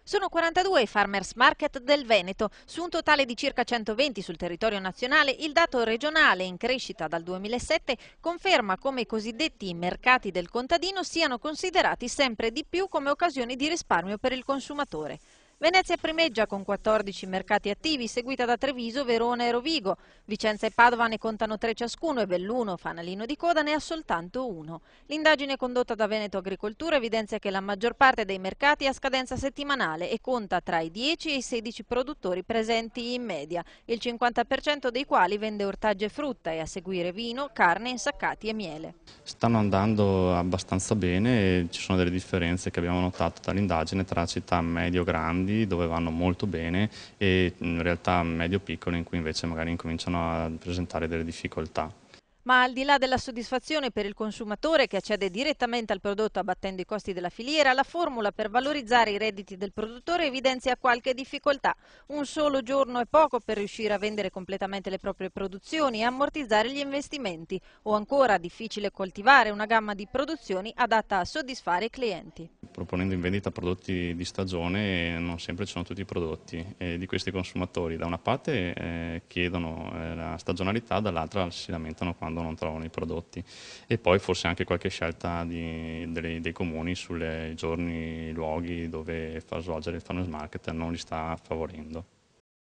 Sono 42 i farmers market del Veneto, su un totale di circa 120 sul territorio nazionale. Il dato regionale in crescita dal 2007 conferma come i cosiddetti mercati del contadino siano considerati sempre di più come occasioni di risparmio per il consumatore. Venezia primeggia con 14 mercati attivi, seguita da Treviso, Verona e Rovigo. Vicenza e Padova ne contano 3 ciascuno e Belluno, fanalino di coda, ne ha soltanto uno. L'indagine condotta da Veneto Agricoltura evidenzia che la maggior parte dei mercati ha scadenza settimanale e conta tra i 10 e i 16 produttori presenti in media, il 50% dei quali vende ortaggi e frutta e a seguire vino, carne, insaccati e miele. Stanno andando abbastanza bene e ci sono delle differenze che abbiamo notato dall'indagine tra città medio-grandi dove vanno molto bene e in realtà medio-piccole in cui invece magari incominciano a presentare delle difficoltà. Ma al di là della soddisfazione per il consumatore che accede direttamente al prodotto abbattendo i costi della filiera, la formula per valorizzare i redditi del produttore evidenzia qualche difficoltà. Un solo giorno è poco per riuscire a vendere completamente le proprie produzioni e ammortizzare gli investimenti, o ancora difficile coltivare una gamma di produzioni adatta a soddisfare i clienti. Proponendo in vendita prodotti di stagione non sempre ci sono tutti i prodotti di questi consumatori. Da una parte chiedono la stagionalità, dall'altra si lamentano quando non trovano i prodotti e poi forse anche qualche scelta dei comuni sui giorni, luoghi dove far svolgere il farmers market non li sta favorendo.